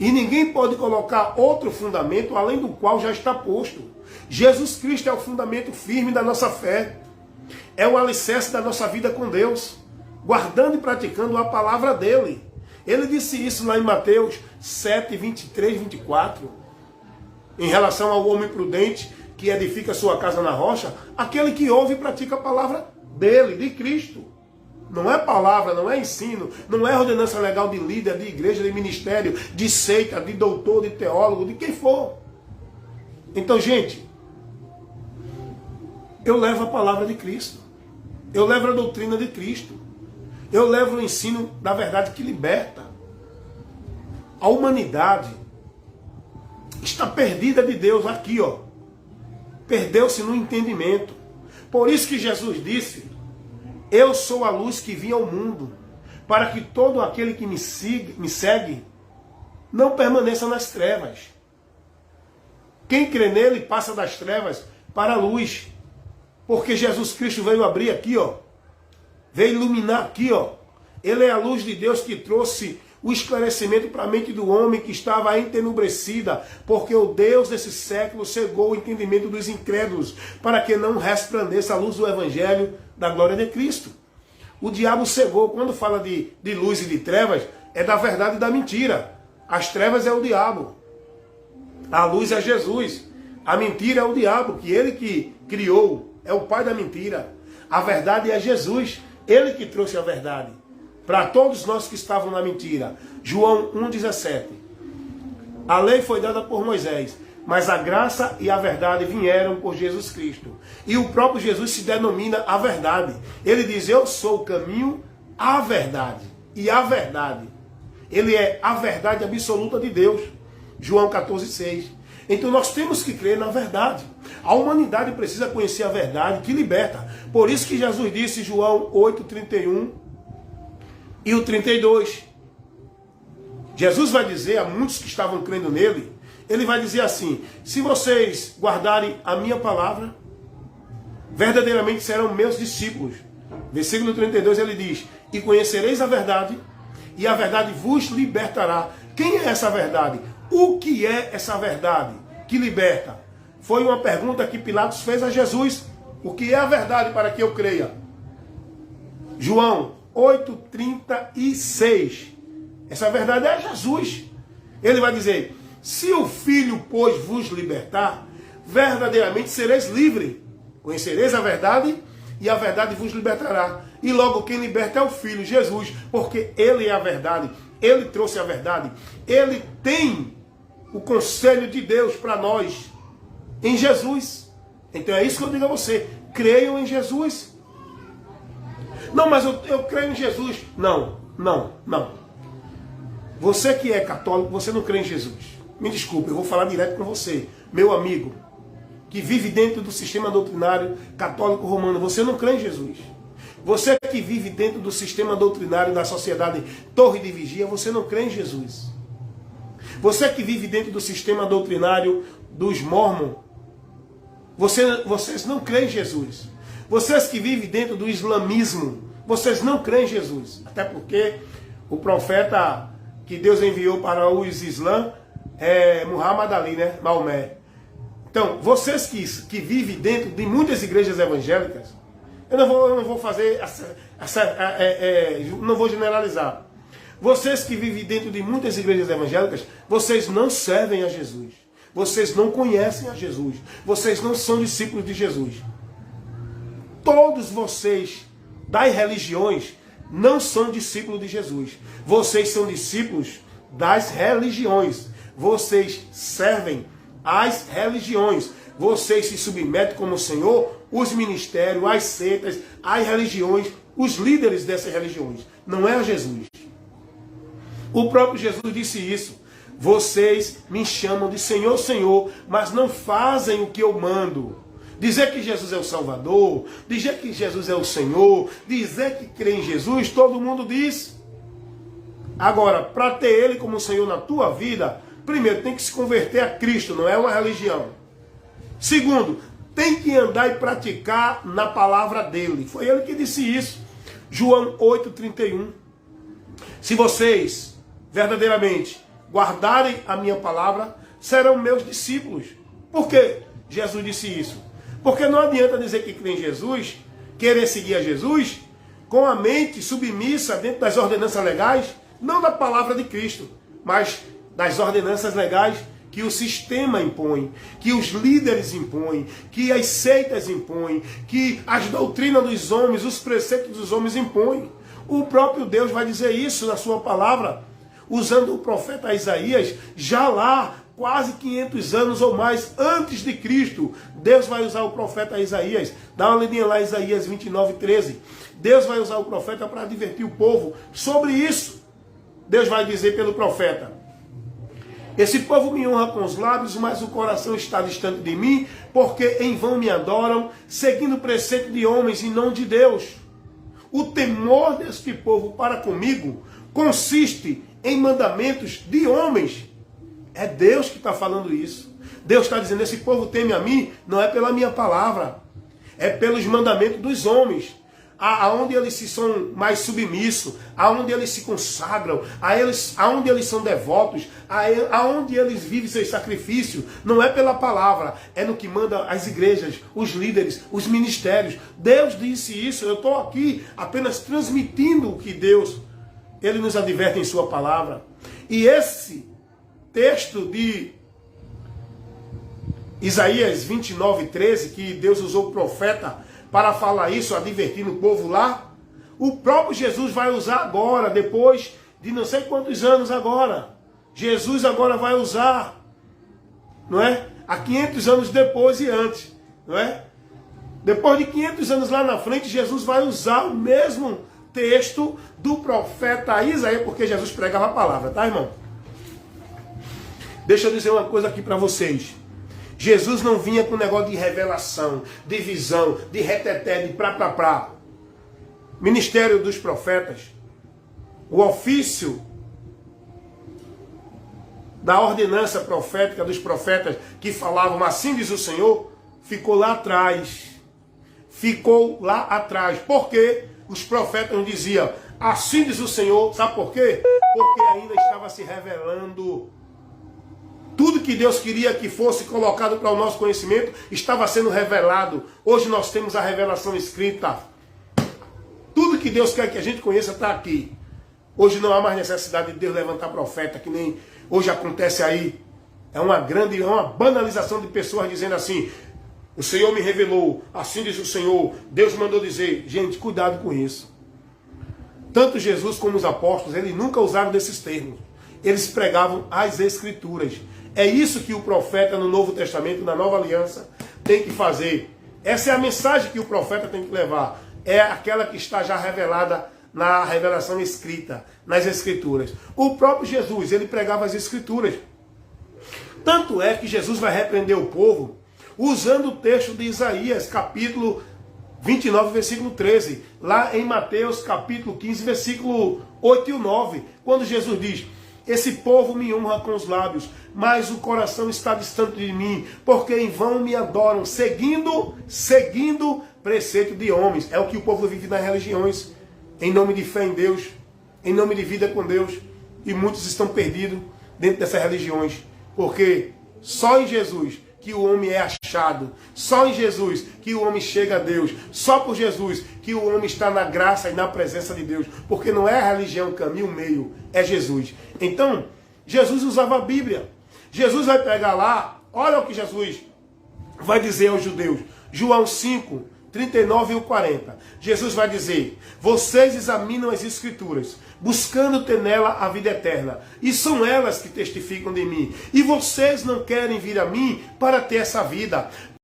E ninguém pode colocar outro fundamento além do qual já está posto. Jesus Cristo é o fundamento firme da nossa fé. É o alicerce da nossa vida com Deus. Guardando e praticando a palavra dele. Ele disse isso lá em Mateus 7, 23, 24. Em relação ao homem prudente que edifica sua casa na rocha. Aquele que ouve e pratica a palavra dele, de Cristo. Não é palavra, não é ensino, não é ordenança legal de líder, de igreja, de ministério, de seita, de doutor, de teólogo, de quem for. Então, gente, eu levo a palavra de Cristo. Eu levo a doutrina de Cristo. Eu levo o ensino da verdade que liberta. A humanidade está perdida de Deus aqui, ó. Perdeu-se no entendimento. Por isso que Jesus disse: eu sou a luz que vim ao mundo, para que todo aquele que me segue não permaneça nas trevas. Quem crê nele passa das trevas para a luz. Porque Jesus Cristo veio abrir aqui, ó. Veio iluminar aqui, ó. Ele é a luz de Deus que trouxe o esclarecimento para a mente do homem que estava entenebrecida, porque o Deus desse século cegou o entendimento dos incrédulos, para que não resplandeça a luz do Evangelho da glória de Cristo. O diabo cegou. Quando fala de luz e de trevas, é da verdade e da mentira. As trevas é o diabo. A luz é Jesus. A mentira é o diabo, que ele que criou, é o pai da mentira. A verdade é Jesus. Ele que trouxe a verdade para todos nós que estavam na mentira. João 1,17. A lei foi dada por Moisés, mas a graça e a verdade vieram por Jesus Cristo. E o próprio Jesus se denomina a verdade. Ele diz: eu sou o caminho, a verdade e a verdade. Ele é a verdade absoluta de Deus. João 14,6. Então nós temos que crer na verdade. A humanidade precisa conhecer a verdade que liberta. Por isso que Jesus disse, João 8,31 e o 32. Jesus vai dizer a muitos que estavam crendo nele, ele vai dizer assim: se vocês guardarem a minha palavra, verdadeiramente serão meus discípulos. Versículo 32 ele diz: e conhecereis a verdade, e a verdade vos libertará. Quem é essa verdade? O que é essa verdade que liberta? Foi uma pergunta que Pilatos fez a Jesus. O que é a verdade para que eu creia? João 8,36. Essa verdade é Jesus. Ele vai dizer: se o Filho, pois, vos libertar, verdadeiramente sereis livres. Conhecereis a verdade, e a verdade vos libertará. E logo quem liberta é o Filho, Jesus, porque Ele é a verdade. Ele trouxe a verdade. Ele tem o conselho de Deus para nós em Jesus. Então é isso que eu digo a você: creiam em Jesus. Não, mas eu creio em Jesus. Não. Você que é católico, você não crê em Jesus. Me desculpe, eu vou falar direto com você, meu amigo, que vive dentro do sistema doutrinário católico romano. Você não crê em Jesus. Você que vive dentro do sistema doutrinário da sociedade Torre de Vigia, você não crê em Jesus. Você que vive dentro do sistema doutrinário dos Mormons, vocês não creem em Jesus. Vocês que vivem dentro do islamismo, vocês não creem em Jesus. Até porque o profeta que Deus enviou para os islãs é Muhammad Ali, né? Maomé. Então, vocês que vivem dentro de muitas igrejas evangélicas, eu não vou fazer não vou generalizar. Vocês que vivem dentro de muitas igrejas evangélicas, vocês não servem a Jesus. Vocês não conhecem a Jesus. Vocês não são discípulos de Jesus. Todos vocês das religiões não são discípulos de Jesus. Vocês são discípulos das religiões. Vocês servem às religiões. Vocês se submetem como Senhor, os ministérios, as seitas, as religiões, os líderes dessas religiões. Não é a Jesus. O próprio Jesus disse isso. Vocês me chamam de Senhor, Senhor, mas não fazem o que eu mando. Dizer que Jesus é o Salvador, dizer que Jesus é o Senhor, dizer que crê em Jesus, todo mundo diz. Agora, para ter Ele como Senhor na tua vida, primeiro tem que se converter a Cristo, não é uma religião. Segundo, tem que andar e praticar na palavra dele. Foi ele que disse isso. João 8,31. Se vocês verdadeiramente guardarem a minha palavra, serão meus discípulos. Por que Jesus disse isso? Porque não adianta dizer que crê em Jesus, querer seguir a Jesus, com a mente submissa dentro das ordenanças legais, não da palavra de Cristo, mas das ordenanças legais que o sistema impõe, que os líderes impõem, que as seitas impõem, que as doutrinas dos homens, os preceitos dos homens impõem. O próprio Deus vai dizer isso na sua palavra, usando o profeta Isaías, já lá, quase 500 anos ou mais antes de Cristo. Deus vai usar o profeta Isaías. Dá uma lidinha lá, Isaías 29:13. Deus vai usar o profeta para advertir o povo sobre isso. Deus vai dizer pelo profeta: esse povo me honra com os lábios, mas o coração está distante de mim, porque em vão me adoram, seguindo o preceito de homens e não de Deus. O temor deste povo para comigo consiste em mandamentos de homens. É Deus que está falando isso. Deus está dizendo, esse povo teme a mim, não é pela minha palavra, é pelos mandamentos dos homens. Aonde eles se são mais submissos, aonde eles se consagram, aonde eles são devotos, aonde eles vivem seu sacrifício, não é pela palavra, é no que manda as igrejas, os líderes, os ministérios. Deus disse isso, eu estou aqui apenas transmitindo o que Deus, Ele nos adverte em sua palavra. E esse texto de Isaías 29:13, que Deus usou o profeta para falar isso, advertindo o povo lá, o próprio Jesus vai usar agora, depois de não sei quantos anos agora. Jesus agora vai usar, não é? Há 500 anos depois e antes, não é? Depois de 500 anos lá na frente, Jesus vai usar o mesmo texto do profeta Isaías, porque Jesus pregava a palavra, tá, irmão? Deixa eu dizer uma coisa aqui para vocês. Jesus não vinha com negócio de revelação, de visão, de reteté, de prá. Ministério dos profetas, o ofício da ordenança profética dos profetas que falavam assim diz o Senhor, ficou lá atrás. Ficou lá atrás. Por quê? Os profetas não diziam assim diz o Senhor. Sabe por quê? Porque ainda estava se revelando. Tudo que Deus queria que fosse colocado para o nosso conhecimento estava sendo revelado. Hoje nós temos a revelação escrita. Tudo que Deus quer que a gente conheça está aqui. Hoje não há mais necessidade de Deus levantar profeta, que nem hoje acontece aí. É uma banalização de pessoas dizendo assim, o Senhor me revelou, assim diz o Senhor, Deus mandou dizer. Gente, cuidado com isso. Tanto Jesus como os apóstolos, eles nunca usaram desses termos. Eles pregavam as Escrituras. É isso que o profeta no Novo Testamento, na Nova Aliança, tem que fazer. Essa é a mensagem que o profeta tem que levar. É aquela que está já revelada na revelação escrita, nas Escrituras. O próprio Jesus, ele pregava as Escrituras. Tanto é que Jesus vai repreender o povo usando o texto de Isaías, capítulo 29, versículo 13. Lá em Mateus, capítulo 15, versículo 8 e 9. Quando Jesus diz... esse povo me honra com os lábios, mas o coração está distante de mim, porque em vão me adoram, seguindo preceito de homens. É o que o povo vive nas religiões, em nome de fé em Deus, em nome de vida com Deus. E muitos estão perdidos dentro dessas religiões, porque só em Jesus que o homem é achado, só em Jesus que o homem chega a Deus, só por Jesus que o homem está na graça e na presença de Deus, porque não é a religião, o caminho, o meio, é Jesus. Então, Jesus usava a Bíblia. Jesus vai pegar lá, olha o que Jesus vai dizer aos judeus, João 5, 39 e 40. Jesus vai dizer, vocês examinam as Escrituras, buscando ter nela a vida eterna, e são elas que testificam de mim, e vocês não querem vir a mim para ter essa vida.